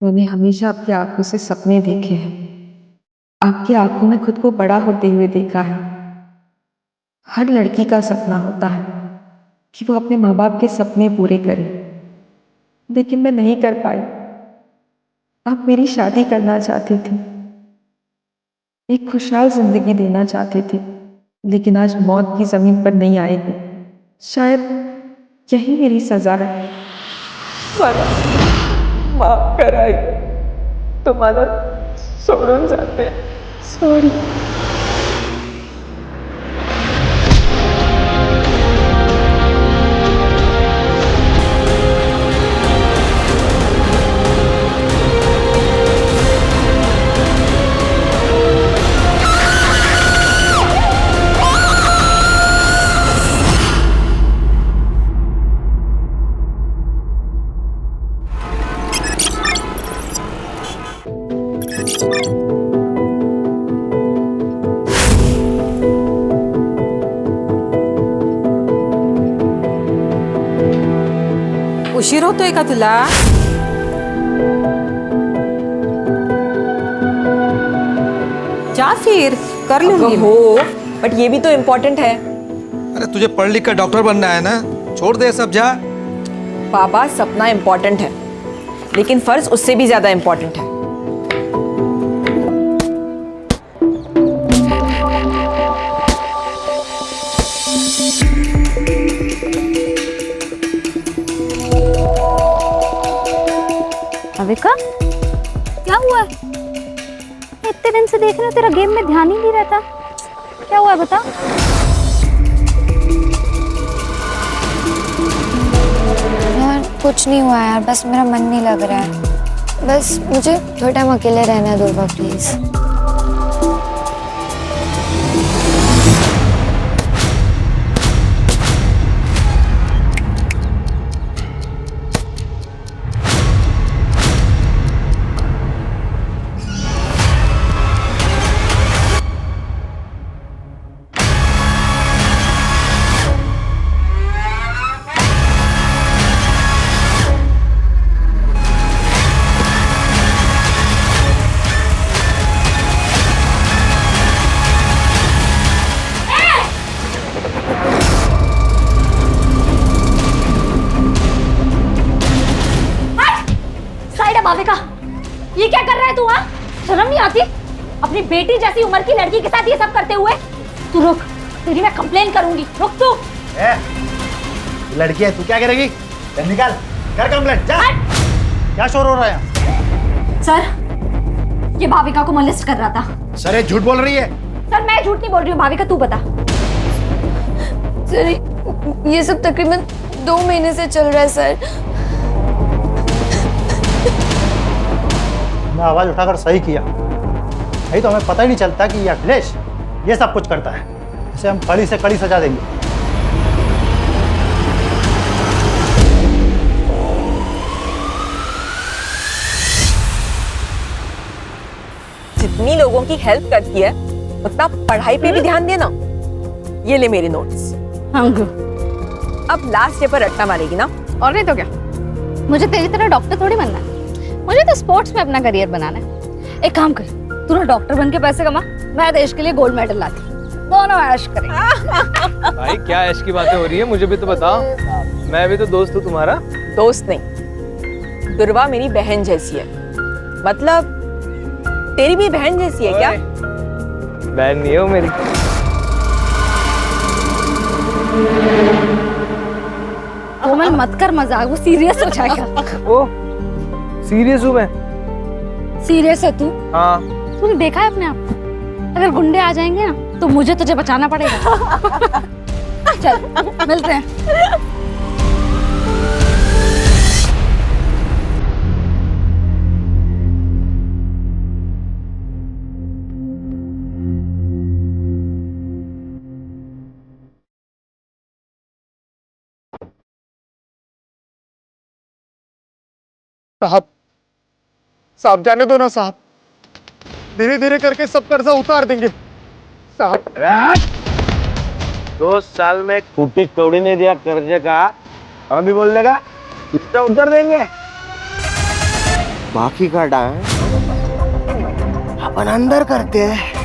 मैंने हमेशा आपकी आंखों से सपने देखे हैं। आपकी आंखों में खुद को बड़ा होते हुए देखा है। हर लड़की का सपना होता है कि वो अपने माँ बाप के सपने पूरे करे, लेकिन मैं नहीं कर पाई। आप मेरी शादी करना चाहते थे, एक खुशहाल जिंदगी देना चाहते थे, लेकिन आज मौत की जमीन पर नहीं आएगी। शायद यही मेरी सजा है। मला माफ कराई, तुम्हाला सोडून जाते। सॉरी। उशीर होतोय का तुला? जा फिर कर लूंगी। हो, बट ये भी तो इम्पोर्टेंट है। अरे तुझे पढ़ लिख कर डॉक्टर बनना है ना, छोड़ दे सब, जा। बाबा, सपना इम्पोर्टेंट है, लेकिन फर्ज उससे भी ज्यादा इम्पोर्टेंट है। अविका, क्या हुआ? इतने दिन से देख रहे तेरा गेम में ध्यान ही नहीं रहता। क्या हुआ है बता। यार कुछ नहीं हुआ यार, बस मेरा मन नहीं लग रहा है। बस मुझे थोड़ा टाइम अकेले रहना है दुर्गा, प्लीज। भाविका, ये क्या कर रहा है तू? हाँ, शर्म नहीं आती? अपनी बेटी जैसी उम्र की लड़की के साथ ये सब करते हुए। तू रुक, तेरी मैं कंप्लेन करूंगी। रुक तू। लड़की है, तू क्या करेगी? चल निकाल, कर कंप्लेंट, जा। क्या शोर हो रहा है? सर, ये भाविका को मोलेस्ट कर रहा था। सर ये झूठ बोल रही है। सर मैं झूठ नहीं बोल रही हूँ। भाविका तू बता। सर ये सब तकरीबन 2 महीने से चल रहा है सर। मैं आवाज उठाकर सही किया, नहीं तो हमें पता ही नहीं चलता कि ये अखिलेश ये सब कुछ करता है। इसे हम कड़ी से कड़ी सजा देंगे। जितनी लोगों की हेल्प करती है, उतना पढ़ाई पे भी ध्यान देना। ये ले मेरे नोट्स। अब लास्ट डे पर रट्टा मारेगी ना? और नहीं तो क्या। मुझे तेरी तरह डॉक्टर थोड़ी बनना है, मुझे तो स्पोर्ट्स में अपना करियर बनाना है। एक काम कर, तू ना डॉक्टर बन के पैसे कमा, मैं देश के लिए गोल्ड मेडल लाती, दोनों ऐश करेंगे। भाई क्या ऐश की बातें हो रही है, मुझे भी तो बताओ। मैं भी तो दोस्त हूँ तुम्हारा। दोस्त नहीं, दुर्वा मेरी बहन जैसी है। मतलब तेरी भी बहन जैसी है क्या? बहन नहीं हो मेरी। कोमल मत कर मजाक, वो सीरियस हो जाएगा। ओ सीरियस हूँ मैं। सीरियस है तू? हाँ। तूने देखा है अपने आप को? अगर गुंडे आ जाएंगे ना तो मुझे तुझे बचाना पड़ेगा। चल मिलते हैं। साहब, साहब जाने दो ना साहब, धीरे धीरे करके सब कर्जा उतार देंगे साहब। 2 साल में फूटी कौड़ी नहीं दिया कर्जे का, अभी बोल देगा कितना उतर देंगे? बाकी का डांस अपन अंदर करते हैं।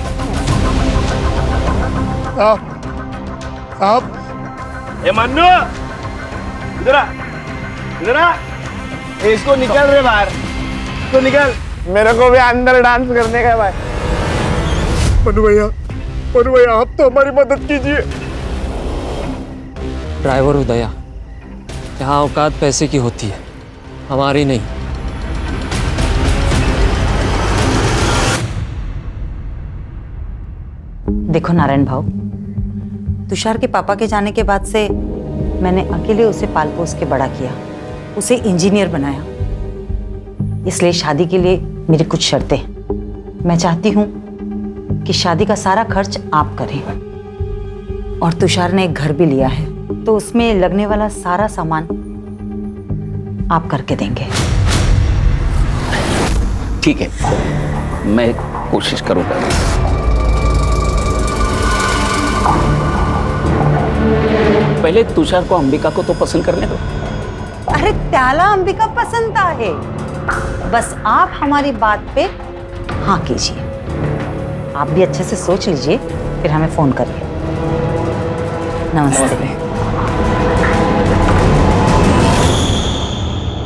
साहब ए मन्नू, इधर आ, इधर आ। इसको निकल रे बाहर, इसको निकल। मेरे को भी अंदर डांस करने का है भाई। मनु भैया आप तो हमारी मदद कीजिए। ड्राइवर हूँ दया, यहाँ औकात पैसे की होती है, हमारी नहीं। देखो नारायण भाऊ, तुषार के पापा के जाने के बाद से मैंने अकेले उसे पाल पोस के बड़ा किया, उसे इंजीनियर बनाया। इसलिए शादी के लिए मेरी कुछ शर्तें हैं। मैं चाहती हूँ कि शादी का सारा खर्च आप करें, और तुषार ने एक घर भी लिया है, तो उसमें लगने वाला सारा सामान आप करके देंगे। ठीक है, मैं कोशिश करूंगा। पहले तुषार को अंबिका को तो पसंद करने दो। अरे त्याला अंबिका पसंद है, बस आप हमारी बात पे हाँ कीजिए। आप भी अच्छे से सोच लीजिए, फिर हमें फोन करिए। नमस्ते।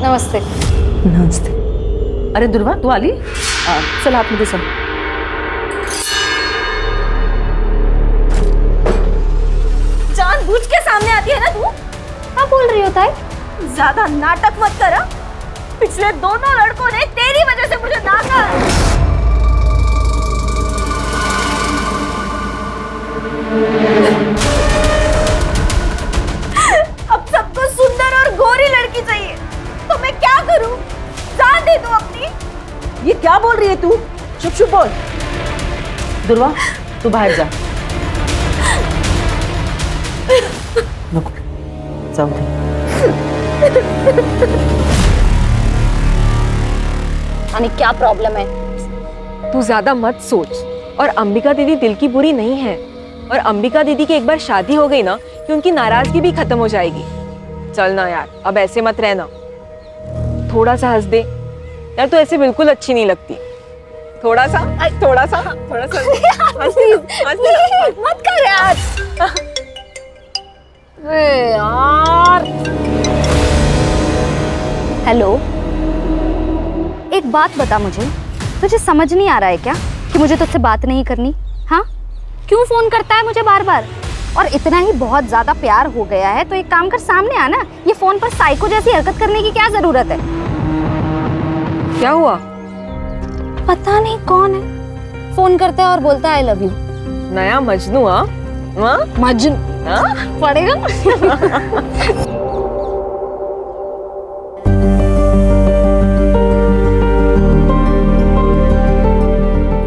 नमस्ते। नमस्ते। अरे दुर्वा, तू आली? चल आप मुझे सब। जानबूझ के सामने आती है ना तू? क्या बोल रही हो ताई? ज्यादा नाटक मत कर। पिछले दोनों लड़कों ने तेरी वजह से मुझे नाका। अब सबको सुंदर और गोरी लड़की चाहिए, तो मैं क्या करूं? जान दे तू अपनी। ये क्या बोल रही है तू? चुप चुप बोल। दुर्वा, तू बाहर जा। जाओ दे। यानी क्या प्रॉब्लम है? तू ज्यादा मत सोच, और अंबिका दीदी दिल की बुरी नहीं है, और अंबिका दीदी की एक बार शादी हो गई ना कि उनकी नाराजगी भी खत्म हो जाएगी। चल ना यार, अब ऐसे मत रहना, थोड़ा सा हंस दे यार, तू ऐसे बिल्कुल अच्छी नहीं लगती। थोड़ा सा मत कर यार। अरे यार। हेलो, एक बात बता मुझे, तुझे समझ नहीं आ रहा है क्या कि मुझे तुझसे बात नहीं करनी? हाँ, क्यों फोन करता है मुझे बार बार? और इतना ही बहुत ज्यादा प्यार हो गया है तो एक काम कर, सामने आना। ये फोन पर साइको जैसी हरकत करने की क्या जरूरत है? क्या हुआ? पता नहीं कौन है, फोन करता है और बोलता है आई लव यू। नया मजनू? मजनू पड़ेगा।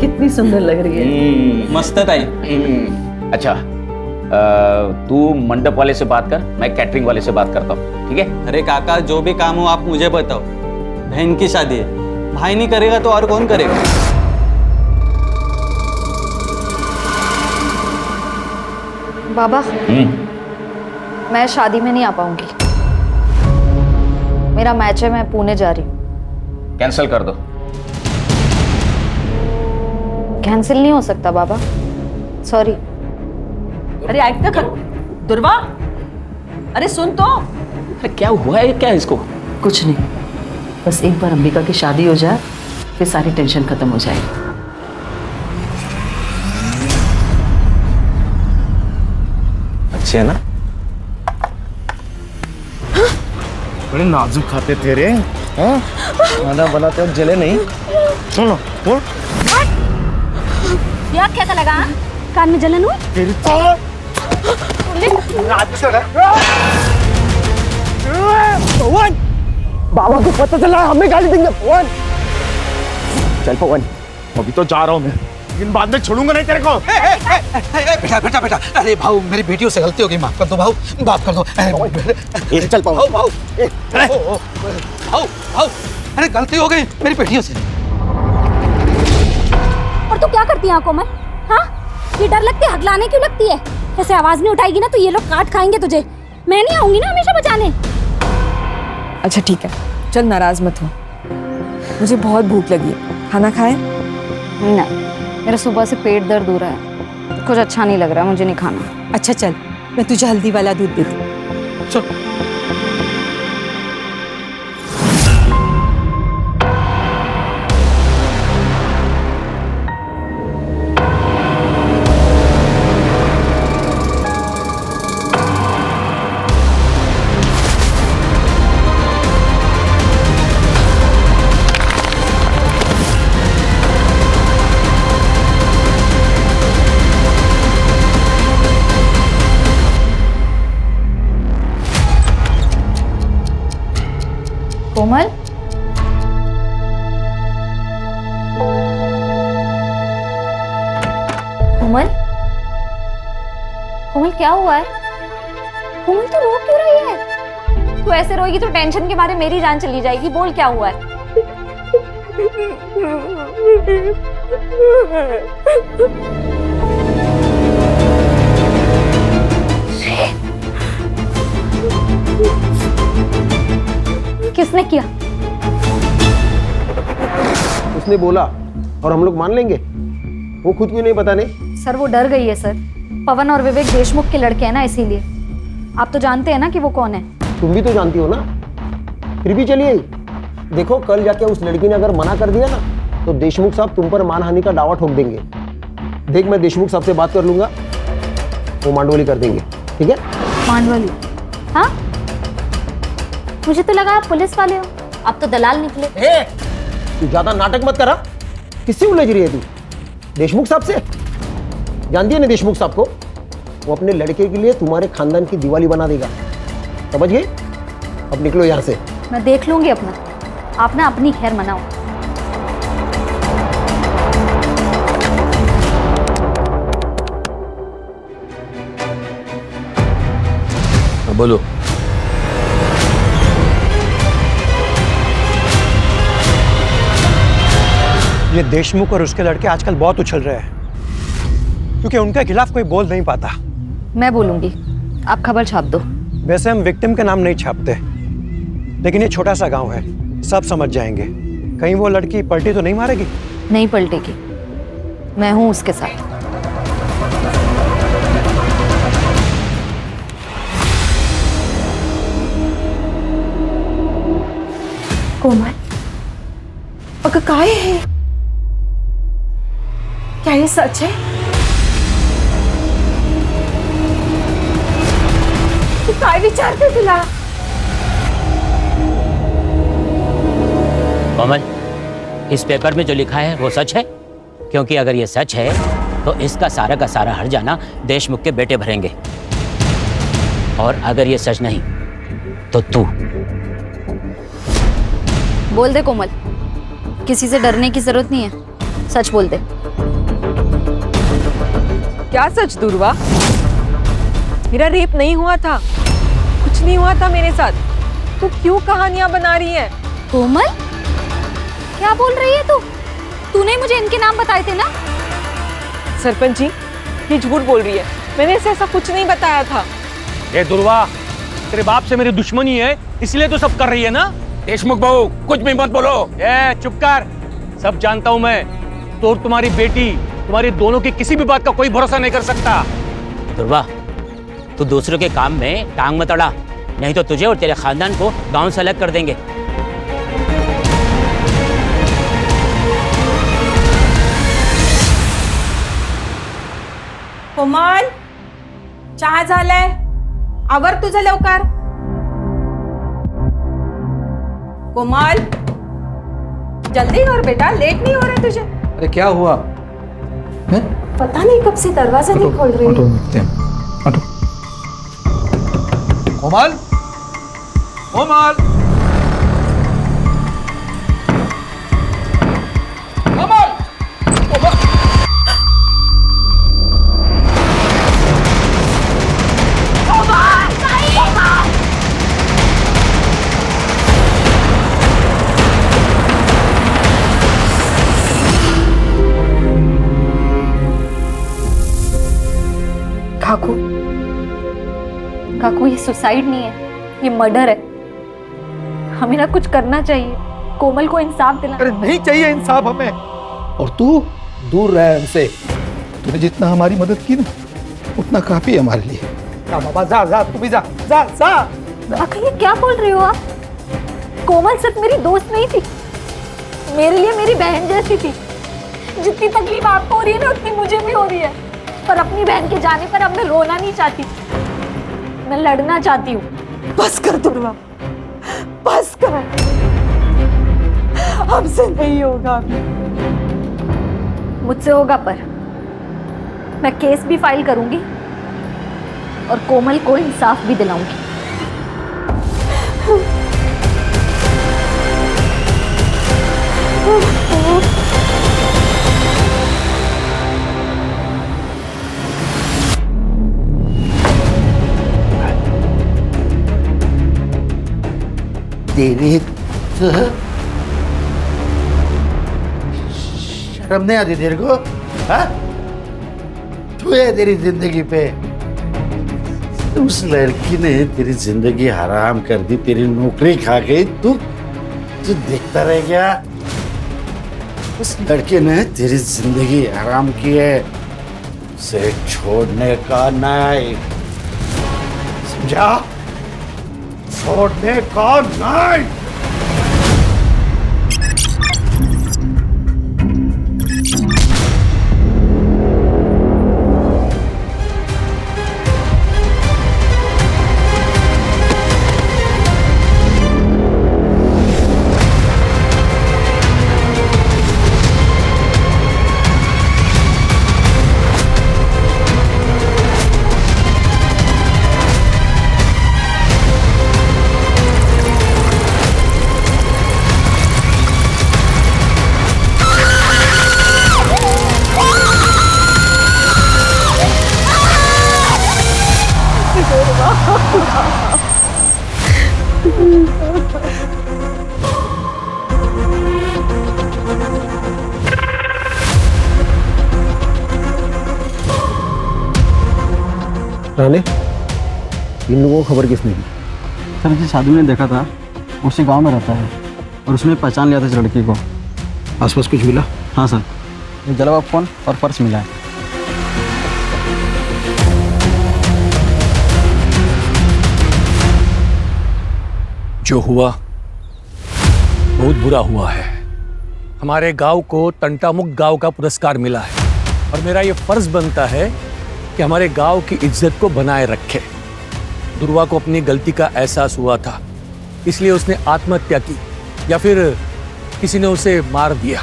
कितनी सुंदर लग रही है। मस्त है ताई। अच्छा, तू मंडप वाले से बात कर, मैं कैटरिंग वाले से बात करता हूँ, ठीक है? अरे काका, जो भी काम हो आप मुझे बताओ। बहन की शादी है, भाई नहीं करेगा तो और कौन करेगा? बाबा, मैं शादी में नहीं आ पाऊंगी। मेरा मैच है, मैं पुणे जा रही हूँ। कैंसिल कर दो। कैंसिल नहीं हो सकता बाबा, सॉरी। अरे ऐक तो कर दुर्वा, अरे सुन तो। अरे क्या हुआ है, क्या है इसको? कुछ नहीं, बस एक बार अंबिका की शादी हो जाए, फिर सारी टेंशन खत्म हो जाएगी। अच्छे है ना? बड़े नाजुक खाते थे रे, खाना बनाते वक्त जले नहीं। सुनो, बोल। यार कैसा लगा? कान में जलन हुई? तेरी तो पवन, बाबा को पता चला हमें गाली देंगे। पवन, चल पवन, अभी तो जा रहा हूँ मैं, लेकिन बाद में छोड़ूंगा नहीं तेरे को। बेटा, अरे भाऊ, मेरी बेटियों से गलती हो गई, माफ कर दो भाऊ, माफ कर दो। चल पवन, भाऊ, अरे गलती हो गई मेरी बेटियों से। और तू क्या करती है आंखों में? हाँ, ये डर लगती है, हकलाने क्यों लगती है? ऐसे आवाज नहीं उठाएगी ना तो ये लोग काट खाएंगे तुझे। मैं नहीं आऊंगी ना हमेशा बचाने। अच्छा ठीक है, चल नाराज मत हो। मुझे बहुत भूख लगी है, खाना खाए? नहीं, मेरा सुबह से पेट दर्द हो रहा है, कुछ अच्छा नहीं लग रहा, मुझे नहीं खाना। अच्छा चल, मैं तुझे हल्दी वाला दूध देती हूँ। चल। कोमल, कोमल, कोमल क्या हुआ है? कोमल तू रो क्यों रही है? तू ऐसे रोएगी तो टेंशन के मारे मेरी जान चली जाएगी। बोल क्या हुआ है? किसने किया? उसने बोला और हम लोग मान लेंगे? वो खुद क्यों नहीं बताने? सर वो डर गई है सर। पवन और विवेक देशमुख के लड़के हैं ना, इसीलिए। आप तो जानते हैं ना कि वो कौन है। तुम भी तो जानती हो ना, फिर भी चलिए। देखो कल जाके उस लड़की ने अगर मना कर दिया ना तो देशमुख साहब तुम पर मानहानि का दावा ठोक देंगे। देख मैं देशमुख साहब से बात कर लूंगा, वो मांडवली कर देंगे, ठीक है? मांडवली? हाँ, मुझे तो लगा आप पुलिस वाले हो, आप तो दलाल निकले। तू ज्यादा नाटक मत करा। किससे उलझ रही है तू? देशमुख साहब से? जानती है ना देशमुख साहब को? वो अपने लड़के के लिए तुम्हारे खानदान की दिवाली बना देगा, समझ गए? अब निकलो यहाँ से। मैं देख लूंगी अपना, आप ना अपनी खैर मनाओ। बोलो। ये देशमुख और उसके लड़के आजकल बहुत उछल रहे हैं क्योंकि उनके खिलाफ कोई बोल नहीं पाता। मैं बोलूंगी, आप खबर छाप दो। वैसे हम विक्टिम के नाम नहीं छापते, लेकिन ये छोटा सा गांव है, सब समझ जाएंगे। कहीं वो लड़की पलटी तो नहीं मारेगी? नहीं पलटेगी, मैं हूं उसके साथ। कोमल, अगं काय है? क्या ये सच है? तू काय विचारते तुला? कोमल, इस पेपर में जो लिखा है वो सच है? क्योंकि अगर ये सच है तो इसका सारा का सारा हर्जाना देशमुख के बेटे भरेंगे, और अगर ये सच नहीं तो तू। बोल दे कोमल, किसी से डरने की जरूरत नहीं है, सच बोल दे। क्या सच दुर्वा? मेरा रेप नहीं हुआ था, कुछ नहीं हुआ था मेरे साथ। तू क्यों कहानियां बना रही है? कोमल, क्या बोल रही है तू? तूने मुझे इनके नाम बताए थे ना? सरपंच जी, ये झूठ बोल रही है, मैंने इसे ऐसा कुछ नहीं बताया था। ये दुर्वा, तेरे बाप से मेरी दुश्मनी है, इसलिए तो सब कर रही है ना? देशमुख बहू, कुछ भी मत बोलो। चुप कर, सब जानता हूं मैं। तो तुम्हारी बेटी, तुम्हारी दोनों की किसी भी बात का कोई भरोसा नहीं कर सकता। दुर्वा, तू दूसरों के काम में टांग मत अड़ा, नहीं तो तुझे और तेरे खानदान को गांव से अलग कर देंगे। कोमल, चहा झालाय, आवर तुझं लवकर। कोमल, जल्दी कर बेटा, लेट नहीं हो रहा तुझे? अरे क्या हुआ? हैं? पता नहीं कब से दरवाजा नहीं खोल रही। ऑटो। कोमल, कोमल, कोमल, कोमल। काकू, काकू ये सुसाइड नहीं है, ये मर्डर है। हमें ना कुछ करना चाहिए। कोमल को इंसाफ दिला। अरे नहीं चाहिए इंसाफ हमें। और तू दूर रह हमसे। तूने जितना हमारी मदद की ना उतना काफी है हमारे लिए। जा बाबा जा जा, तू भी जा जा जा। आखिर ये क्या बोल रहे हो आप? कोमल सिर्फ मेरी दोस्त नहीं थी, मेरे लिए मेरी बहन जैसी थी। जितनी तकलीफ आपको हो रही है ना उतनी मुझे भी हो रही है। पर अपनी बहन के जाने पर अब मैं रोना नहीं चाहती, मैं लड़ना चाहती हूँ। बस कर दुर्वा, बस कर, हमसे नहीं होगा। मुझसे होगा, पर मैं केस भी फाइल करूंगी और कोमल को इंसाफ भी दिलाऊंगी। तेरी शर्म नहीं आती तेरे को? हाँ? तू है तेरी जिंदगी पे। उस लड़की ने तेरी जिंदगी हराम कर दी, तेरी नौकरी खा गई। तू देखता रह गया। उस लड़के ने तेरी जिंदगी हराम की है, उसे छोड़ने का नहीं, समझा? छोड़ने का नहीं। राणे, इन लोगों को खबर किसने दी? सर जी साधु ने देखा था, उसी गांव में रहता है और उसने पहचान लिया था इस लड़की को। आसपास कुछ मिला? हाँ सर, एक जला हुआ फोन और पर्स मिला है। जो हुआ बहुत बुरा हुआ है। हमारे गांव को तंटामुक्त गांव का पुरस्कार मिला है और मेरा ये फर्ज बनता है कि हमारे गांव की इज्जत को बनाए रखे। दुर्वा को अपनी गलती का एहसास हुआ था, इसलिए उसने आत्महत्या की या फिर किसी ने उसे मार दिया।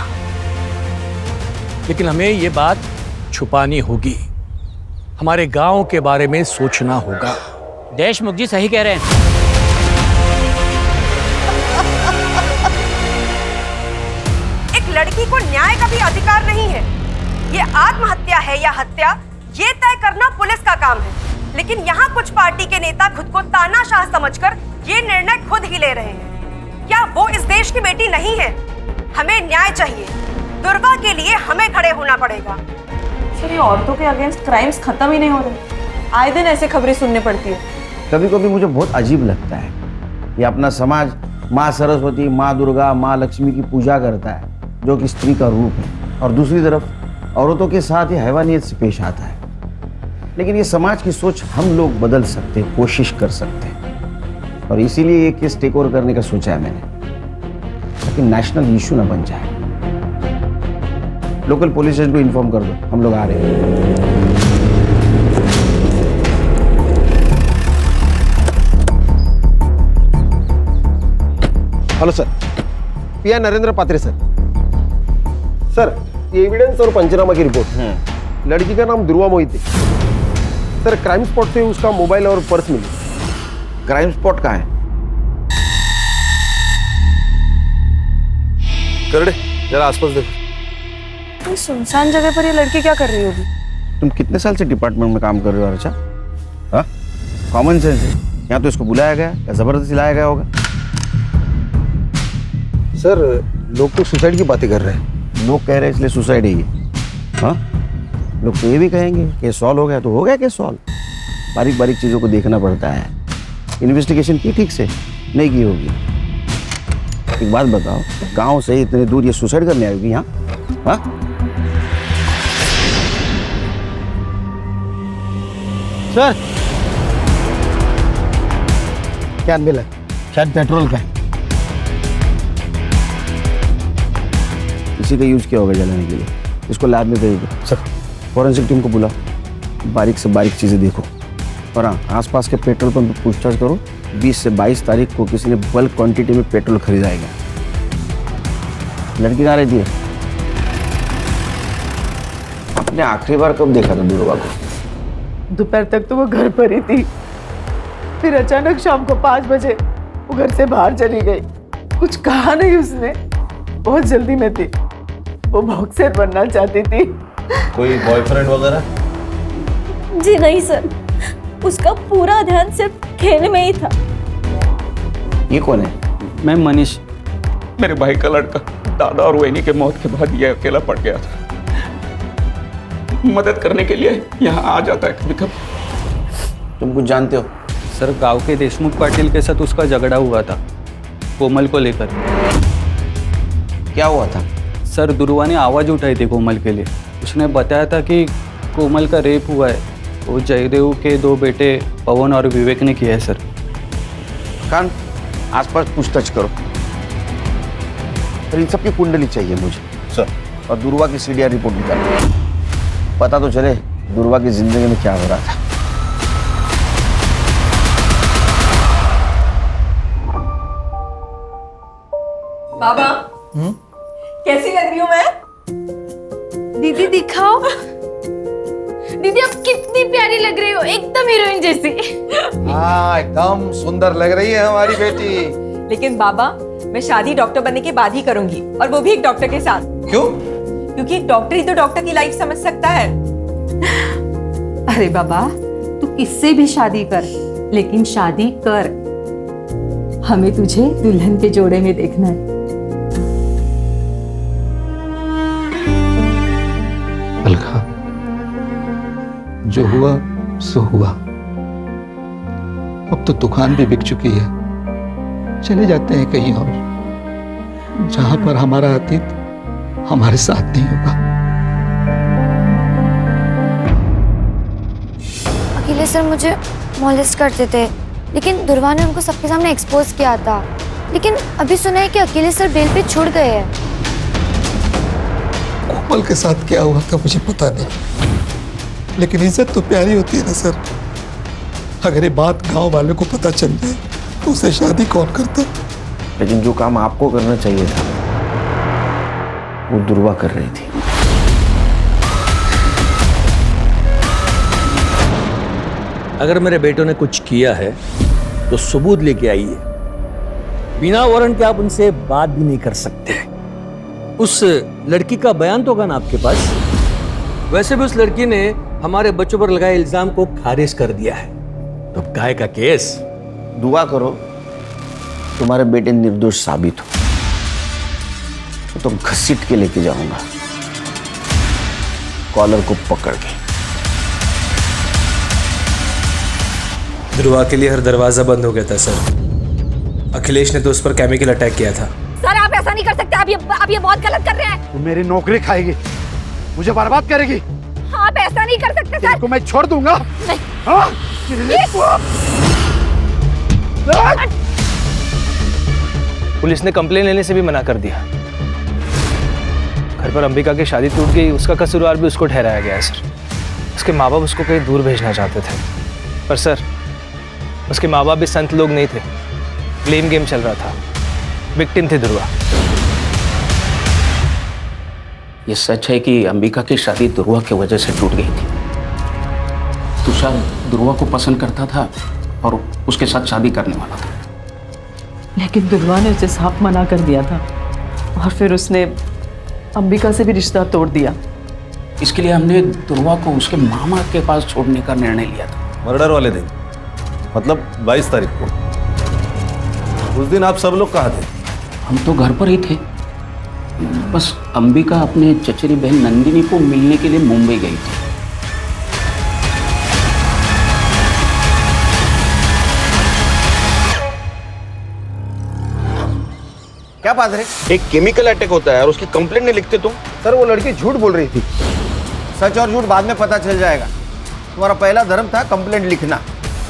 लेकिन हमें ये बात छुपानी होगी, हमारे गांव के बारे में सोचना होगा। देशमुख जी सही कह रहे हैं। एक लड़की को न्याय का भी अधिकार नहीं है। ये आत्महत्या है या हत्या, ये तय करना पुलिस का काम है। लेकिन यहाँ कुछ पार्टी के नेता खुद को तानाशाह समझकर ये निर्णय खुद ही ले रहे हैं। क्या वो इस देश की बेटी नहीं है? हमें न्याय चाहिए। दुर्वा के लिए हमें खड़े होना पड़ेगा। सर, ये औरतों के अगेंस्ट क्राइम्स खत्म ही नहीं हो रहे। आए दिन ऐसे खबरें सुनने पड़ती है। कभी कभी मुझे बहुत अजीब लगता है, ये अपना समाज माँ सरस्वती, माँ दुर्गा, माँ लक्ष्मी की पूजा करता है, जो कि स्त्री का रूप है, और दूसरी तरफ औरतों के साथ ये हैवानियत से पेश आता है। लेकिन ये समाज की सोच हम लोग बदल सकते हैं, कोशिश कर सकते हैं, और इसीलिए ये केस टेक ओवर करने का सोचा है मैंने, ताकि नेशनल इशू ना बन जाए। लोकल पुलिस स्टेशन को इन्फॉर्म कर दो, हम लोग आ रहे हैं। हेलो सर, पीआई नरेंद्र पात्रे सर। सर, ये एविडेंस और पंचनामा की रिपोर्ट। लड़की का नाम दुर्वा मोहिते। सर, क्राइम स्पॉट से उसका मोबाइल और पर्स मिली। क्राइम स्पॉट कहाँ है? करड़े, जरा आसपास देखो। सुनसान जगह पर ये लड़की क्या कर रही होगी? तुम कितने साल से डिपार्टमेंट में काम कर रहे हो अर्चा? हाँ, कॉमन सेंस है। यहाँ तो इसको बुलाया गया या जबरदस्ती लाया गया होगा? सर, लोग तो सुसाइड की बातें कर रहे हैं। लोग कह रहे हैं इसलिए सुसाइड है ये? हाँ, लोग तो ये भी कहेंगे कि सॉल्व हो गया तो हो गया कि सॉल्व। बारीक बारीक चीज़ों को देखना पड़ता है। इन्वेस्टिगेशन की ठीक से नहीं की होगी। एक बात बताओ, गांव से इतनी दूर ये सुसाइड करने आएगी यहाँ? हाँ? सर, क्या मिला? शायद पेट्रोल का। इसी का यूज किया होगा जलाने के लिए। इसको लैब में भेज दो। सर, फॉरेंसिक टीम को बुलाओ, बारीक से बारीक चीजें देखो। और हाँ, आसपास के पेट्रोल पंप पर पूछताछ करो। 20 से 22 तारीख को किसी ने बल्क क्वांटिटी में पेट्रोल खरीदाएगा। लड़की कहाँ रहती है? आपने आखिरी बार कब देखा था दुर्वा को? दोपहर तक तो वो घर पर ही थी, फिर अचानक शाम को 5 बजे वो घर से बाहर चली गई। कुछ कहा नहीं उसने, बहुत जल्दी में थी, वो बॉक्सर बनना चाहती थी। कोई बॉयफ्रेंड वगैरह? जी नहीं सर, उसका पूरा ध्यान सिर्फ खेल में ही था। ये कौन है? मैं मनीष। मेरे भाई का लड़का। दादा और वहिनी के मौत के बाद ये अकेला पड़ गया था। मदद करने के लिए यहाँ आ जाता है कभी कभी। तुम कुछ जानते हो? सर, गांव के देशमुख पाटिल के साथ उसका झगड़ा हुआ था, कोमल को लेकर। क्या हुआ था? सर, दुर्वा ने आवाज़ उठाई थी कोमल के लिए। उसने बताया था कि कोमल का रेप हुआ है। वो जयदेव के 2 बेटे पवन और विवेक ने किया है सर। कान आसपास पूछताछ करो। और इन सबकी कुंडली चाहिए मुझे सर, और दुर्वा की सीडीआर रिपोर्ट निकालो। पता तो चले दुर्वा की जिंदगी में क्या हो रहा था। बाबा, कैसी लग रही हूँ मैं? दीदी दिखाओ। दीदी आप कितनी प्यारी लग रही हो, एकदम हीरोइन जैसी। हाँ, एकदम सुंदर लग रही है हमारी बेटी। लेकिन बाबा, मैं शादी डॉक्टर बनने के बाद ही करूंगी, और वो भी एक डॉक्टर के साथ। क्यों? क्योंकि एक डॉक्टर ही तो डॉक्टर की लाइफ समझ सकता है। अरे बाबा, तू किससे भी शादी कर, लेकिन शादी कर। हमें तुझे दुल्हन के जोड़े में देखना है। अलका, जो हुआ सो हुआ। अब तो दुकान भी बिक चुकी है। चले जाते हैं कहीं और, जहां पर हमारा अतीत हमारे साथ नहीं होगा। अखिलेश सर मुझे मॉलेस्ट करते थे, लेकिन दुर्वा ने उनको सबके सामने एक्सपोज किया था। लेकिन अभी सुना है कि अखिलेश सर बेल पे छूट गए हैं। कोमल के साथ क्या हुआ था मुझे पता नहीं, लेकिन इज्जत तो प्यारी होती है ना सर। अगर ये बात गांव वालों को पता चल जाए तो उसे शादी कौन करता? लेकिन जो काम आपको करना चाहिए था वो दुर्वा कर रही थी। अगर मेरे बेटों ने कुछ किया है तो सबूत लेके आइए। बिना वारंट के आप उनसे बात भी नहीं कर सकते। उस लड़की का बयान तो होगा ना आपके पास? वैसे भी उस लड़की ने हमारे बच्चों पर लगाए इल्जाम को खारिज कर दिया है, तो काय का केस? दुआ करो तुम्हारे बेटे निर्दोष साबित हो, तो घसीट के लेके जाऊंगा कॉलर को पकड़ के। ध्रुवा के लिए हर दरवाजा बंद हो गया था सर। अखिलेश ने तो उस पर केमिकल अटैक किया था। सर आप ऐसा नहीं कर सकते, आप ये बहुत गलत कर रहे हैं। तू मेरी नौकरी खाएगी, मुझे बर्बाद करेगी। आप ऐसा नहीं कर सकते सर। को मैं छोड़ दूंगा। नहीं। हाँ? पुलिस ने कंप्लेन लेने से भी मना कर दिया। घर पर अंबिका की शादी टूट गई, उसका कसूरवार भी उसको ठहराया गया है सर। उसके माँ बाप उसको कहीं दूर भेजना चाहते थे, पर सर उसके माँ बाप भी संत लोग नहीं थे। ब्लेम गेम चल रहा था, विक्टिम थी ध्रुवा। ये सच है कि अंबिका की शादी ध्रुवा की वजह से टूट गई थी। तुषार ध्रुवा को पसंद करता था और उसके साथ शादी करने वाला था, लेकिन ध्रुवा ने उसे साफ मना कर दिया था, और फिर उसने अंबिका से भी रिश्ता तोड़ दिया। इसके लिए हमने ध्रुवा को उसके मामा के पास छोड़ने का निर्णय लिया था। मर्डर वाले दिन, मतलब 22 तारीख को। उस दिन आप सब लोग कहाँ थे? हम तो घर पर ही थे, बस अंबिका अपने चचेरी बहन नंदिनी को मिलने के लिए मुंबई गई थी। क्या बात है? एक केमिकल अटैक होता है और उसकी कंप्लेंट नहीं लिखते तुम? सर वो लड़की झूठ बोल रही थी। सच और झूठ बाद में पता चल जाएगा। तुम्हारा पहला धर्म था कंप्लेंट लिखना,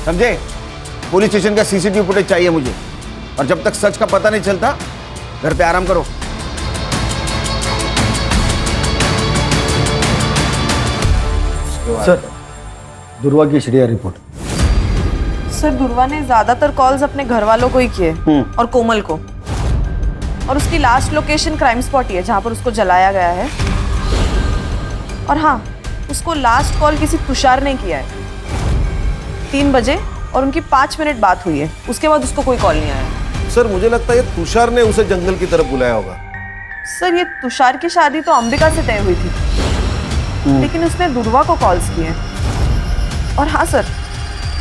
समझे? पुलिस स्टेशन का सीसीटीवी फुटेज चाहिए मुझे, और जब तक सच का पता नहीं चलता घर पे आराम करो। सर, दुर्वा की एचडीआर रिपोर्ट। सर दुर्वा ने ज्यादातर कॉल्स अपने घर वालों को ही किए और कोमल को, और उसकी लास्ट लोकेशन क्राइम स्पॉट ही है जहां पर उसको जलाया गया है। और हाँ, उसको लास्ट कॉल किसी तुषार ने किया है 3 बजे, और उनकी 5 मिनट बात हुई है। उसके बाद उसको कोई कॉल नहीं आया। सर मुझे लगता है ये तुषार ने उसे जंगल की तरफ बुलाया होगा। सर ये तुषार की शादी तो अंबिका से तय हुई थी, लेकिन उसने दुर्वा को कॉल्स किए। और हाँ सर,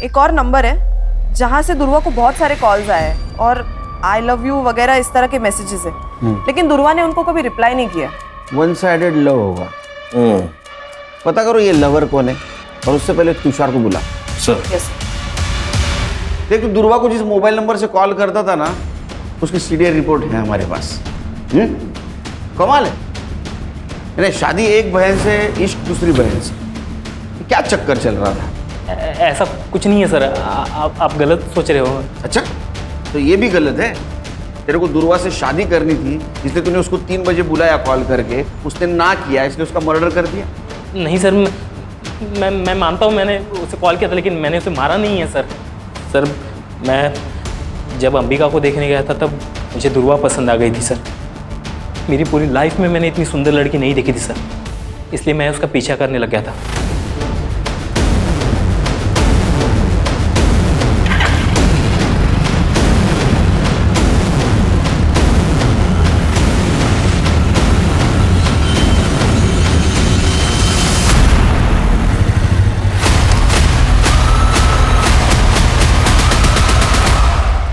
एक और नंबर है जहां से दुर्वा को बहुत सारे कॉल्स आए और आई लव यू वगैरह इस तरह के मैसेजेस है, लेकिन दुर्वा ने उनको कभी रिप्लाई नहीं किया। वन साइडेड लव होगा। पता करो ये लवर कौन है, और उससे पहले तुषार को बुला। Sir yes. देख, तो दुर्वा को जिस मोबाइल नंबर से कॉल करता था ना, उसकी सीडीआर रिपोर्ट है हमारे पास। कमाल है। यानी शादी एक बहन से, इश्क दूसरी बहन से, क्या चक्कर चल रहा था? ऐसा कुछ नहीं है सर, आप गलत सोच रहे हो। अच्छा, तो ये भी गलत है। तेरे को दुर्वा से शादी करनी थी, इसलिए तूने उसको 3 बजे बुलाया कॉल करके, उसने ना किया इसलिए उसका मर्डर कर दिया। नहीं सर, मैं मानता हूँ मैंने उसे कॉल किया था, लेकिन मैंने उसे मारा नहीं है सर। सर मैं जब अंबिका को देखने गया था तब मुझे दुर्वा पसंद आ गई थी सर। मेरी पूरी लाइफ में मैंने इतनी सुंदर लड़की नहीं देखी थी सर, इसलिए मैं उसका पीछा करने लग गया था।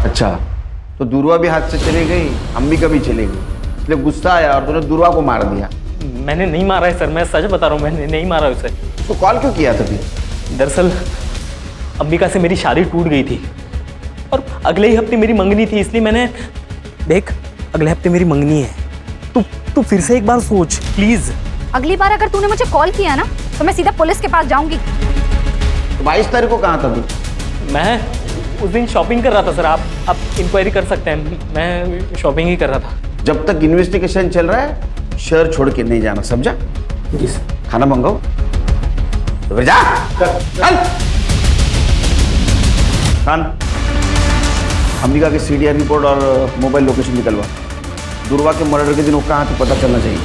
अच्छा, तो दुर्वा भी हाथ से चली गई, अंबिका भी चली गई, इसलिए गुस्सा आया और तूने दुर्वा को मार दिया। मैंने नहीं मारा है सर, मैं सच बता रहा हूँ, मैंने नहीं मारा उसे। तो कॉल क्यों किया था? दरअसल अंबिका से मेरी शादी टूट गई थी और अगले ही हफ्ते मेरी मंगनी थी, इसलिए मैंने देख अगले हफ्ते मेरी मंगनी है, तू फिर से एक बार सोच प्लीज। अगली बार अगर तूने मुझे कॉल किया ना तो मैं सीधा पुलिस के पास जाऊंगी। तो 22 तारीख को कहाँ था तू? मैं उस दिन शॉपिंग कर रहा था सर, आप इंक्वायरी कर सकते हैं, मैं शॉपिंग ही कर रहा था। जब तक इन्वेस्टिगेशन चल रहा है शहर छोड़ के नहीं जाना, समझा? जी सर। खाना मंगाओ तो फिर जा। चल अंबिका की सीडीआर रिपोर्ट और मोबाइल लोकेशन निकलवा। दुर्वा के मर्डर के दिन वो कहाँ थे पता चलना चाहिए,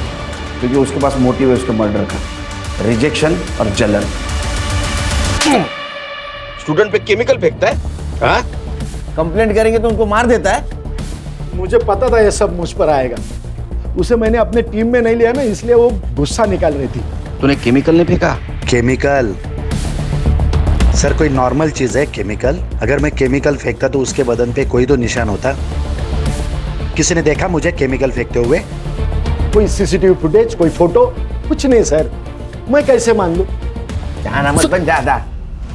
क्योंकि उसके पास मोटिव है उसके मर्डर का, रिजेक्शन और जलन। स्टूडेंट पे केमिकल फेंकता है? हाँ? कंप्लेंट करेंगे तो उनको मार देता है। मुझे पता था ये सब मुझ पर आएगा। उसे मैंने अपने टीम में नहीं लिया ना, इसलिए वो गुस्सा निकाल रही थी। तूने केमिकल नहीं फेंका? केमिकल सर कोई नॉर्मल चीज है केमिकल? अगर मैं केमिकल फेंकता तो उसके बदन पे कोई तो निशान होता। किसी ने देखा मुझे केमिकल फेंकते हुए? कोई सीसीटीवी फुटेज, कोई फोटो, कुछ नहीं सर। मैं कैसे मान लूं? जाना मत बन ज्यादा।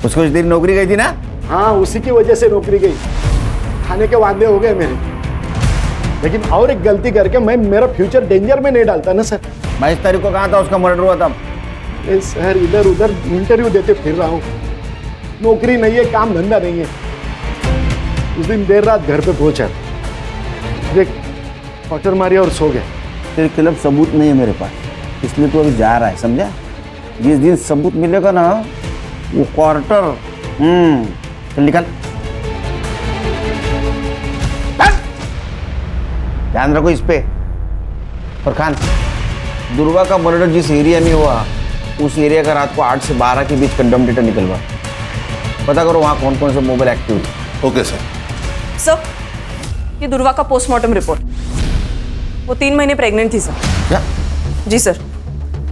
उसको उस दिन नौकरी गई थी ना? हाँ, उसी की वजह से नौकरी गई। खाने के वादे हो गए मेरे, लेकिन और एक गलती करके मैं मेरा फ्यूचर डेंजर में नहीं डालता ना सर। 22 तारीख को कहाँ था उसका मर्डर हुआ था? सर इधर उधर इंटरव्यू देते फिर रहा हूँ, नौकरी नहीं है, काम धंधा नहीं है। उस दिन देर रात घर पे पहुंचा, देख क्वार्टर मारी और सो गया। तेरे खिलाफ सबूत नहीं है मेरे पास, इसलिए तू अभी जा रहा है, समझा? जिस दिन सबूत मिलेगा ना वो क्वार्टर चल निकल। ध्यान रखो इस पे। और खान, दुर्वा का मर्डर जिस एरिया में हुआ उस एरिया का रात को 8 से 12 के बीच कंडम डेटा निकलवा। पता करो वहाँ कौन कौन से मोबाइल एक्टिव है। Okay sir. सर ये दुर्वा का पोस्टमार्टम रिपोर्ट, वो 3 महीने प्रेग्नेंट थी सर। क्या? जी सर,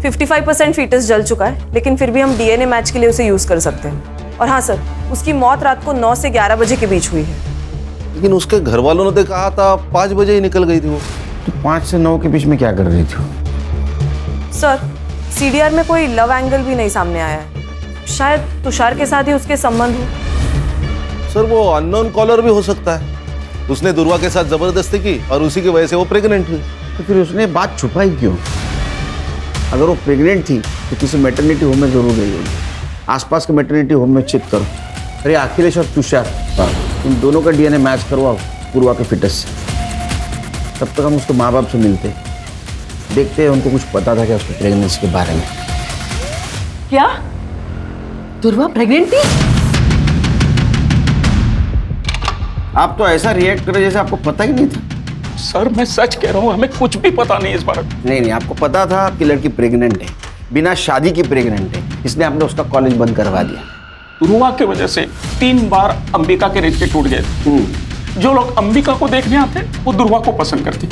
55% फीटस जल चुका है, लेकिन फिर भी हम डीएनए मैच के लिए उसे यूज कर सकते हैं। और हाँ सर, उसकी मौत रात को 9 से 11 बजे के बीच हुई है। लेकिन उसके घर वालों ने तो कहा था 5 बजे ही निकल गई थी वो। तो 5 से 9 के बीच में क्या कर रही थी? सर सीडीआर में कोई लव एंगल भी नहीं सामने आया है, शायद तुषार के साथ ही उसके संबंध हो। सर वो अननोन कॉलर भी हो सकता है। उसने दुर्वा के साथ जबरदस्ती की और उसी की वजह से वो प्रेग्नेंट हुई। तो फिर उसने बात छुपाई क्यों? अगर वो प्रेग्नेंट थी तो किसी मैटरनिटी होम में जरूर गई होगी। आसपास के मैटरनिटी होम में चेक करो। अरे अखिलेश और तुषार, इन दोनों का डीएनए मैच करवाओ पूर्वा के फिटस से। तब तक हम उसके माँ बाप से मिलते, देखते हैं उनको कुछ पता था क्या उसकी प्रेगनेंसी के बारे में। क्या दुर्वा प्रेग्नेंट थी? आप तो ऐसा रिएक्ट करे जैसे आपको पता ही नहीं था। सर मैं सच कह रहा हूँ, हमें कुछ भी पता नहीं इस बारे में। नहीं, आपको पता था कि लड़की प्रेग्नेंट है, बिना शादी की प्रेग्नेंट है, इसलिए आपने उसका कॉलेज बंद करवा दिया। दुर्वा की वजह से 3 बार अंबिका के रिश्ते टूट गए। जो लोग अंबिका को देखने आते वो दुर्वा को पसंद करते,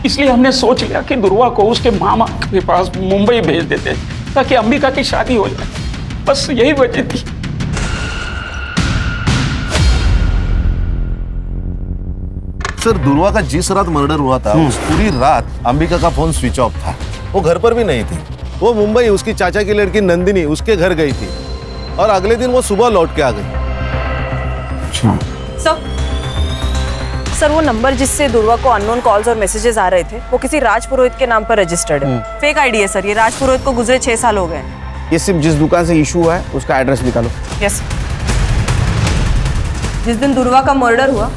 इसलिए हमने सोच लिया कि दुर्वा को उसके मामा के पास मुंबई भेज देते ताकि अंबिका की शादी हो जाए। बस यही वजह थी। सर दुर्वा का जिस रात मर्डर हुआ था उस पूरी रात अंबिका का फोन स्विच ऑफ था, वो घर पर भी नहीं थी। वो मुंबई उसकी चाचा की लड़की नंदिनी उसके घर गई थी और अगले दिन वो सुबह लौट के आ गई। सर वो नंबर जिससे दुर्वा को अननोन कॉल्स और मैसेजेस आ रहे थे वो किसी राज पुरोहित के नाम पर रजिस्टर्ड है। फेक आईडी है सर, ये राज पुरोहित को गुजरे 6 साल हो गए। ये सिर्फ जिस दुकान से इशू हुआ है उसका एड्रेस निकालो। यस। जिस दिन दुर्वा का मर्डर हुआ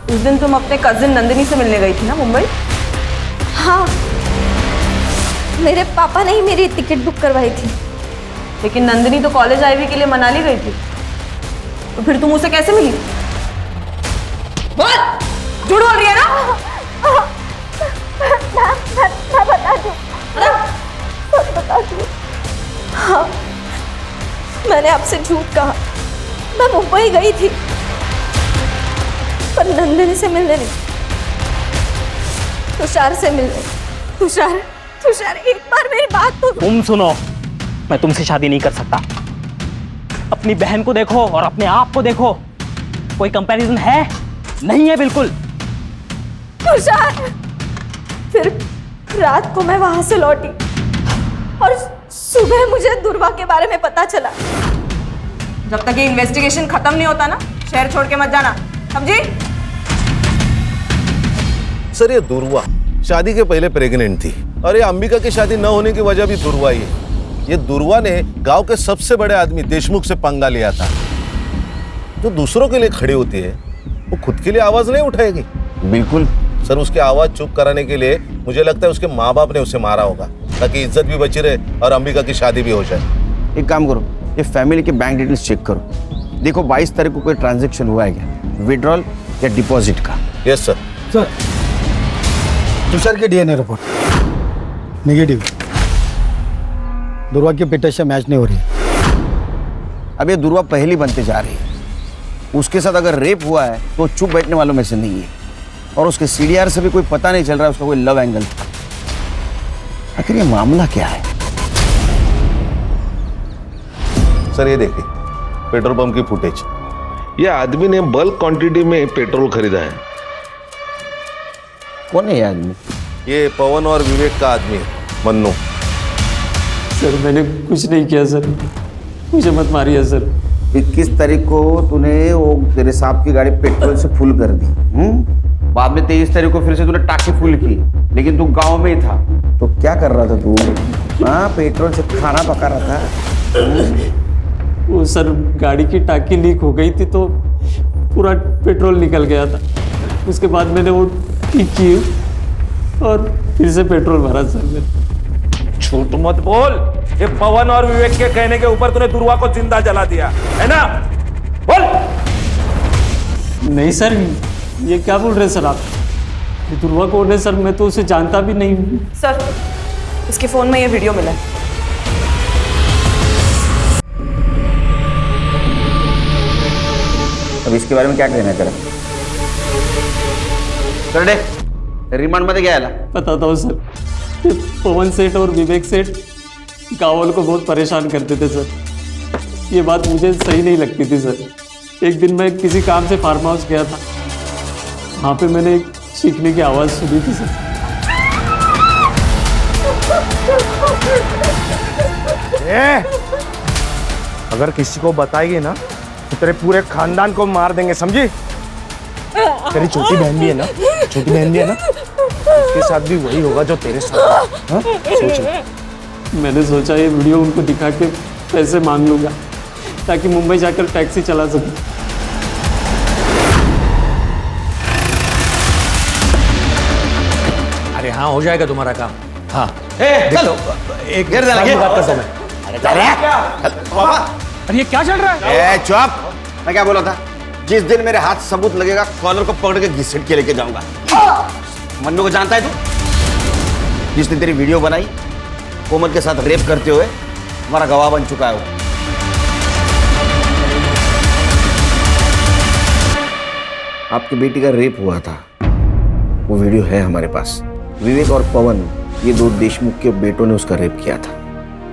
उस दिन तुम अपने कजिन नंदिनी से मिलने गई थी ना मुंबई? हाँ, मेरे पापा ने ही मेरी टिकट बुक करवाई थी। लेकिन नंदिनी तो कॉलेज आईवी के लिए मनाली गई थी, तो फिर तुम उसे कैसे मिली? बोल, झूठ बोल रही है ना? मैं बता दूं, बता दूं। हाँ, मैंने आपसे झूठ कहा। मैं मुंबई गई थी पर नंदिनी से मिलने नहीं, तुषार से मिलने। तुषार एक बार मेरी बात तो तुम सुनो, मैं तुमसे शादी नहीं कर सकता। अपनी बहन को देखो और अपने आप को देखो, कोई कंपैरिजन है? नहीं है बिल्कुल। तुषार, फिर रात को मैं वहां से लौटी और सुबह मुझे दुर्वा के बारे में पता चला। जब तक ये इन्वेस्टिगेशन खत्म नहीं होता ना, शहर छोड़ के मत जाना, समझी? सर ये दुर्वा शादी के पहले प्रेग्नेंट थी और ये अंबिका की शादी न होने की वजह भी दुर्वा ही है। ये दुर्वा ने गांव के सबसे बड़े आदमी देशमुख से पंगा लिया था। जो दूसरों के लिए खड़ी होती है वो खुद के लिए आवाज नहीं उठाएगी। बिल्कुल सर, उसकी आवाज चुप कराने के लिए मुझे लगता है उसके माँ बाप ने उसे मारा होगा ताकि इज्जत भी बची रहे और अंबिका की शादी भी हो जाए। एक काम करो, ये फैमिली के बैंक डिटेल्स चेक करो, देखो 22 तारीख को कोई ट्रांजैक्शन हुआ है क्या, विड्रॉल या डिपॉजिट का। Yes sir. सर तुषार की डीएनए रिपोर्ट नेगेटिव, दुर्वा की पिटाई से मैच नहीं हो रही। अब ये दुर्वा पहली बनते जा रही है। उसके साथ अगर रेप हुआ है तो चुप बैठने वालों में से नहीं है, और उसके सीडीआर से भी कोई पता नहीं चल रहा है उसका कोई लव एंगल था। आखिर ये मामला क्या है? सर ये देखिए पेट्रोल पंप की फुटेज। ये आदमी ने बल्क क्वांटिटी में पेट्रोल खरीदा है। कौन है ये आदमी? ये पवन और विवेक का आदमी है, मन्नू। सर मैंने कुछ नहीं किया सर, मुझे मत मारिए सर। 21 तारीख को तूने वो तेरे साहब की गाड़ी पेट्रोल से फुल कर दी, बाद में 23 तारीख को फिर से तूने टाकी फुल की, लेकिन तू गांव में ही था। तो क्या कर रहा था तू? हाँ, पेट्रोल से खाना पका रहा था। वो सर गाड़ी की टाकी लीक हो गई थी तो पूरा पेट्रोल निकल गया था। उसके बाद मैंने वो ठीक की और फिर से पेट्रोल भरा सर मैंने। झूठ मत बोल, ये पवन और विवेक के कहने के ऊपर तूने दुर्वा को जिंदा जला दिया है ना? बोल। नहीं सर, ये क्या बोल रहे हैं सर आप? ये दुर्वा कौन है सर? मैं तो उसे जानता भी नहीं हूँ। सर इसके फोन में ये वीडियो मिला है। अब इसके बारे में क्या कहना है तेरा? करडे रिमांड मध्ये घ्यायला बताता हूँ सर, ये पवन सेठ और विवेक सेठ गाँव वालों को बहुत परेशान करते थे सर। ये बात मुझे सही नहीं लगती थी सर। एक दिन मैं किसी काम से फार्म हाउस गया था, वहाँ पे मैंने एक चीखने की आवाज़ सुनी थी सर। अगर किसी को बताएगी ना तो तेरे पूरे खानदान को मार देंगे, समझी? तेरी छोटी बहन भी है ना, छोटी बहन भी है ना, उसके साथ भी वही होगा जो तेरे साथ। हाँ? सोच। मैंने सोचा ये वीडियो उनको दिखा के पैसे मांग लूंगा ताकि मुंबई जाकर टैक्सी चला सकूं। अरे हाँ, हो जाएगा तुम्हारा काम। हाँ चल एक गिर जा लगे। बात करता हूं मैं। अरे ये क्या चल रहा है? चुप। मैं क्या बोला था? जिस दिन मेरे हाथ सबूत लगेगा कॉलर को पकड़ के घसीट के लेके जाऊंगा। मन्नू को जानता है तू? जिसने तेरी वीडियो बनाई कोमल के साथ रेप करते हुए, हमारा गवाह बन चुका है वो। आपकी बेटी का रेप हुआ था, वो वीडियो है हमारे पास। विवेक और पवन, ये दो देशमुख के बेटों ने उसका रेप किया था।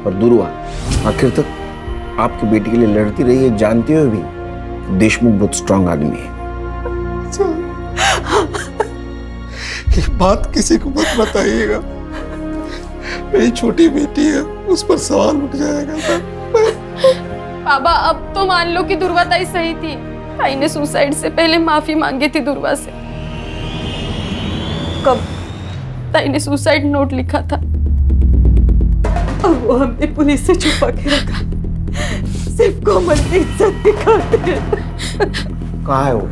और दुर्वा आखिर तक आपकी बेटी के लिए लड़ती रही है, जानते हुए भी देशमुख बहुत स्ट्रांग आदमी है। ये बात किसी को मत बताइएगा, मेरी छोटी बेटी है, उस पर सवाल उठ जाएगा सर। बाबा अब तो मान लो कि दुर्वा ताई सही थी। ताई ने सुसाइड से पहले माफी मांगी थी दुर्वा से। कब? ताई ने सुसाइड नोट लिखा था और वो हमने पुलिस से छुपा के रखा, सिर्फ कोमल की इज्जत दिखाते। कहाँ है वो?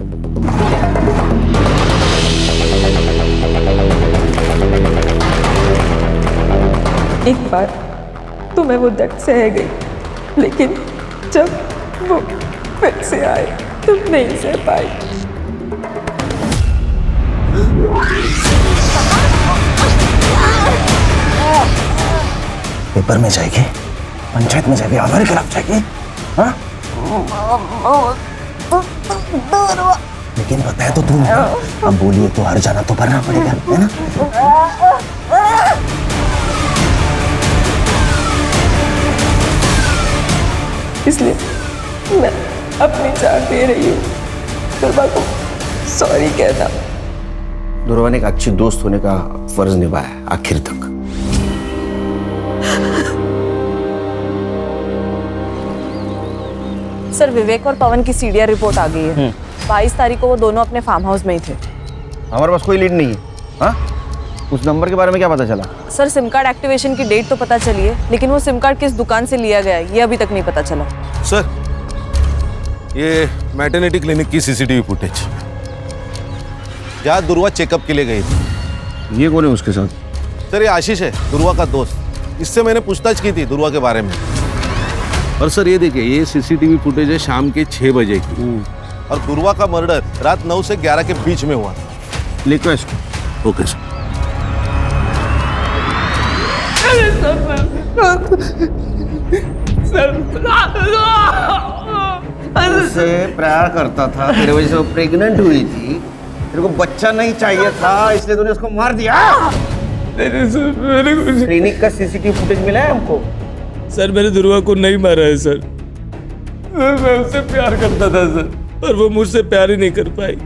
एक बार तो मैं वो दर्द सह गई, लेकिन जब वो फिर से आए तो नहीं सह पाई। पेपर में जाएगी, पंचायत में जाएगी, हमारे खिलाफ जाएगी। हाँ? लेकिन बताया तो तू, अब बोलिए तो हर जाना तो भरना पड़ेगा, है ना? इसलिए मैं अपनी जान दे रही हूँ। दुर्वा को सॉरी कहना। दुर्वा ने एक अच्छी दोस्त होने का फर्ज निभाया आखिर तक। सर विवेक और पवन की सीडीआर रिपोर्ट आ गई है। 22 तारीख को वो दोनों अपने फार्म हाउस में ही थे। हमारे पास कोई लीड नहीं है। हाँ? उस नंबर के बारे में क्या पता चला? सर सिम कार्ड एक्टिवेशन की डेट तो पता चली है, लेकिन वो सिम कार्ड किस दुकान से लिया गया है ये अभी तक नहीं पता चला। सर ये मैटरनिटी क्लिनिक की सीसीटीवी फुटेज, जहाँ दुर्वा चेकअप के लिए गई थी। ये कौन है उसके साथ? सर ये आशीष है, दुर्वा का दोस्त। इससे मैंने पूछताछ की थी दुर्वा के बारे में। और सर ये देखिए, ये सीसीटीवी फुटेज है शाम के 6 बजे की, और दुर्वा का मर्डर रात 9 से 11 के बीच में हुआ। लिखो इसको। Okay sir. उससे प्यार करता था, तेरे वजह से वो प्रेग्नेंट हुई थी, तेरे को बच्चा नहीं चाहिए था, इसलिए तूने उसको मार दिया। क्लिनिक का सीसीटीवी फुटेज मिला है हमको। सर मैंने दुर्वा को नहीं मारा है सर, मैं उससे प्यार करता था सर, और वो मुझसे प्यार ही नहीं कर पाई।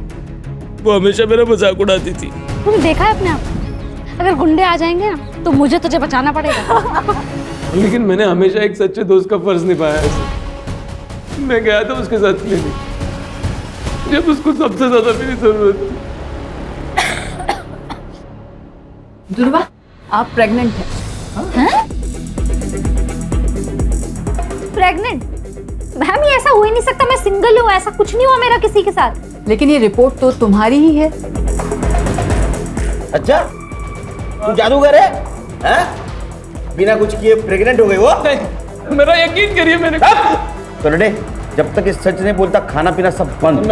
वो हमेशा मेरा मजाक उड़ाती थी। तुमने देखा है अपने आप, अगर गुंडे आ जाएंगे ना तो मुझे तुझे बचाना पड़ेगा। लेकिन मैंने हमेशा एक सच्चे दोस्त का फर्ज निभाया है सर। मैं गया था उसके साथ क्लिनिक जब उसको सबसे ज्यादा मेरी जरूरत थी। दुर्वा आप प्रेग्नेंट हैं? प्रेग्नेंट? मैम ये ऐसा हो ही नहीं सकता, मैं सिंगल हूँ, ऐसा कुछ नहीं हुआ मेरा किसी के साथ। लेकिन ये रिपोर्ट तो तुम्हारी ही है। अच्छा तू जादूगर है? हैं? बिना कुछ किए प्रेग्नेंट हो गई वो? मेरा यकीन करिए मैंने। करने जब तक इस सच नहीं बोलता खाना पीना सब बंद।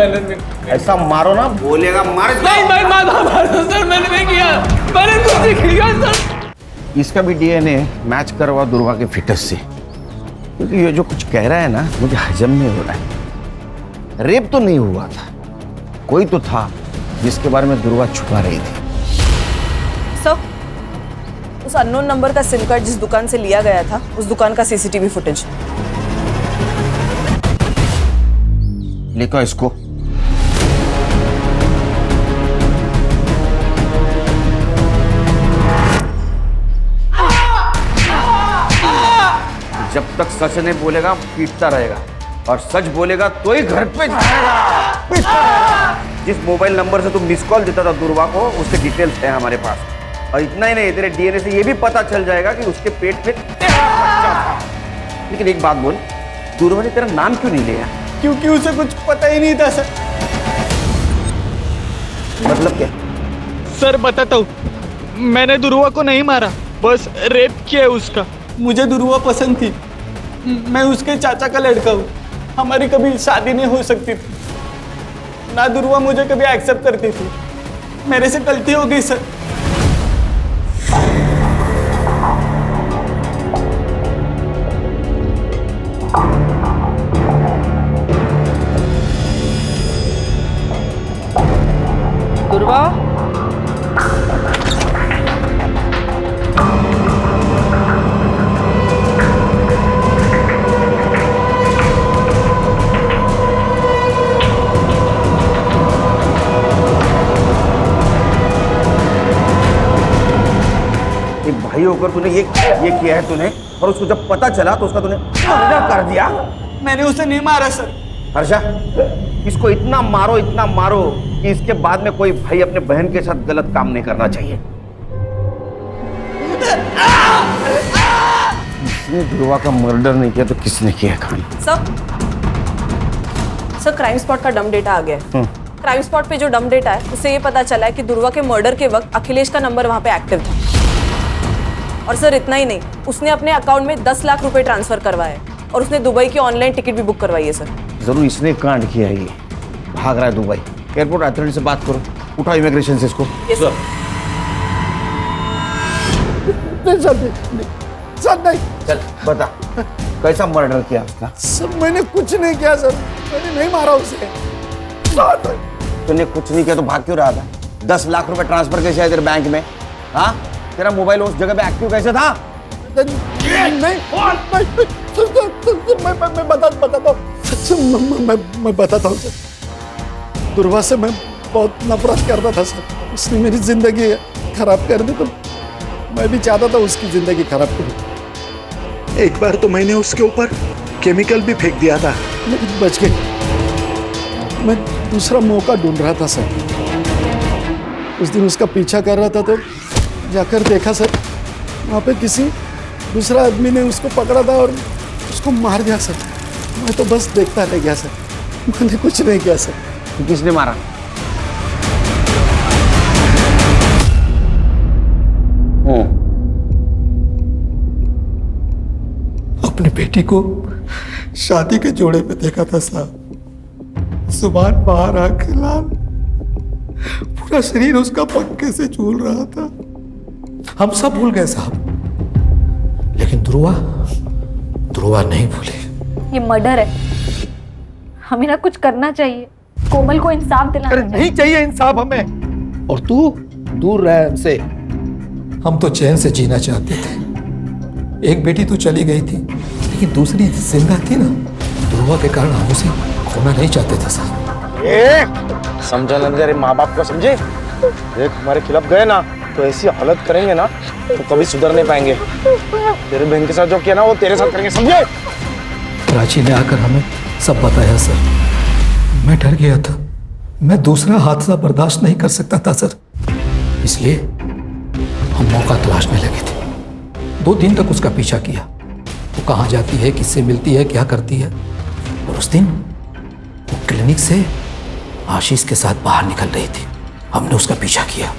ऐसा मारो ना, बोलेगा मार। सर मैंने नहीं किया, मैंने कुछ नहीं किया सर। इसका भी डीएनए मैच करवा दुर्वा के फिटस से, क्योंकि ये जो कुछ कह रहा है ना मुझे हजम नहीं हो रहा है। रेप तो नहीं हुआ था, कोई तो था जिसके बारे में दुर्वा छुपा रही थी। सर उस अननोन नंबर का सिम कार्ड जिस दुकान से लिया गया था, उस दुकान का सीसीटीवी फुटेज। लिखो इसको। जब तक सच नहीं बोलेगा पीटता रहेगा, और सच बोलेगा तो ही घर पे जाएगा। जिस मोबाइल नंबर से तुम मिस कॉल देता था दुर्वा को, उसके डिटेल्स है हमारे पास। और इतना ही नहीं, तेरे डीएनए से ये भी पता चल जाएगा कि उसके पेट में तेरा बच्चा था। लेकिन एक बात बोल, दुर्वा ने तेरा नाम क्यों नहीं लिया? क्योंकि उसे कुछ पता ही नहीं था सर। मतलब क्या? सर बताता हूँ, मैंने दुर्वा को नहीं मारा, बस रेप किया है उसका। मुझे दुर्वा पसंद थी, मैं उसके चाचा का लड़का हूँ। हमारी कभी शादी नहीं हो सकती थी, ना दुर्वा मुझे कभी एक्सेप्ट करती थी। मेरे से गलती हो गई सर। दुर्वा, एक भाई होकर तूने ये किया है तूने, और उसको जब पता चला तो उसका तूने मर्डर कर दिया। मैंने उसे नहीं मारा सर। हर्षा, इसको इतना मारो कि इसके बाद में कोई भाई अपने बहन के साथ गलत काम नहीं करना चाहिए। इसने दुर्वा का मर्डर नहीं किया तो किसने किया? खान सर क्राइम स्पॉट का डम डेटा आ गया है। क्राइम स्पॉट पे जो डम डेटा है उससे ये पता चला है कि दुर्वा के मर्डर के वक्त अखिलेश का नंबर वहां पे एक्टिव था। और सर इतना ही नहीं, उसने अपने अकाउंट में 10 लाख रुपए ट्रांसफर करवाए और उसने दुबई की ऑनलाइन टिकट भी बुक करवाई है सर। जरूर इसने कांड किया है, ये भाग रहा है दुबई। एयरपोर्ट अथॉरिटी से बात करो, उठाओ इमिग्रेशन से इसको। Yes sir. नहीं। चल बता, कैसा मर्डर किया उसका? सर मैंने कुछ नहीं किया सर, मैंने नहीं मारा उसे। तूने कुछ नहीं किया तो भाग क्यों रहा था? 10 लाख रुपए ट्रांसफर कैसे आए तेरे बैंक में? हाँ, तेरा मोबाइल उस जगह पे एक्टिव कैसे था? मैं बताता हूँ सर। दुर्वा से मैं बहुत नफरत करता था सर। उसने मेरी जिंदगी खराब कर दी, तो मैं भी चाहता था उसकी जिंदगी खराब करूं। एक बार तो मैंने उसके ऊपर केमिकल भी फेंक दिया था, लेकिन बच गई। मैं दूसरा मौका ढूंढ रहा था सर। उस दिन उसका पीछा कर रहा था तो जाकर देखा सर, वहाँ पे किसी दूसरा आदमी ने उसको पकड़ा था और उसको मार दिया सर। मैं तो बस देखता रह गया सर, मैंने कुछ नहीं किया सर। किसने मारा? अपनी बेटी को शादी के जोड़े पे देखा था साहब। जुबान बाहर आंखें लाल, पूरा शरीर उसका पंखे से झूल रहा था। हम सब भूल गए साहब, लेकिन ध्रुवा नहीं भूली। ये मर्डर है, हमें ना कुछ करना चाहिए। कोमल को इंसाफ दिलाना चाहिए। नहीं चाहिए इंसाफ हमें, और तू दूर रह हमसे। हम तो चैन से जीना चाहते थे। एक बेटी तो चली गई थी, लेकिन दूसरी जिंदा थी ना। ध्रुवा के कारण हम उसे खोना नहीं चाहते थे साहब। समझा ना तेरे माँ बाप को, समझे? देख हमारे खिलाफ गए ना तो ऐसी हालत करेंगे ना तो कभी सुधर नहीं पाएंगे। तेरे बहन के साथ जो किया ना वो तेरे साथ करेंगे, समझे? प्राची ने आकर हमें सब बताया सर। मैं डर गया था, मैं दूसरा हादसा बर्दाश्त नहीं कर सकता था सर। इसलिए हम मौका तलाशने लगे थे। 2 दिन तक उसका पीछा किया, वो कहाँ जाती है, किससे मिलती है, क्या करती है। और उस दिन वो क्लिनिक से आशीष के साथ बाहर निकल रही थी। हमने उसका पीछा किया।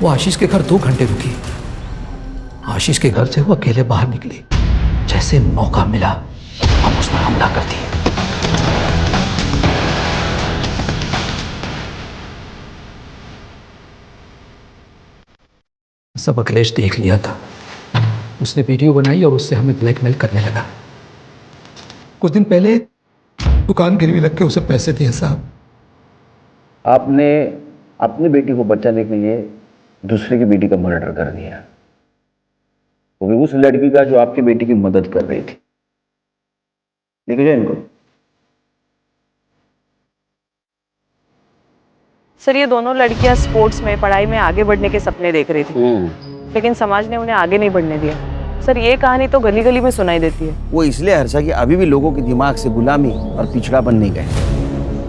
वो आशीष के घर 2 घंटे रुकी। आशीष के घर से वो अकेले बाहर निकली। जैसे मौका मिला हम उस पर हमला कर दिए। सब अखिलेश देख लिया था। उसने वीडियो बनाई और उससे हमें ब्लैकमेल करने लगा। कुछ दिन पहले दुकान गिरवी रख के उसे पैसे दिए साहब। आपने अपनी बेटी को बचाने के लिए दूसरे की बेटी का मर्डर कर दिया, वो भी उस लड़की का जो आपकी बेटी की मदद कर रही थी। लेके जाओ इनको। सर ये दोनों लड़कियां स्पोर्ट्स में, पढ़ाई में आगे बढ़ने के सपने देख रही थी, लेकिन समाज ने उन्हें आगे नहीं बढ़ने दिया। सर ये कहानी तो गली गली में सुनाई देती है। वो इसलिए हर्षा कि अभी भी लोगों के दिमाग से गुलामी और पिछड़ापन नहीं गए।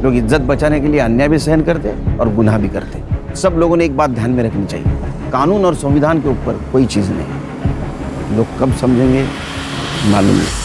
लोग इज्जत बचाने के लिए अन्याय भी सहन करते और गुनाह भी करते। सब लोगों ने एक बात ध्यान में रखनी चाहिए, कानून और संविधान के ऊपर कोई चीज़ नहीं। लोग कब समझेंगे मालूम नहीं।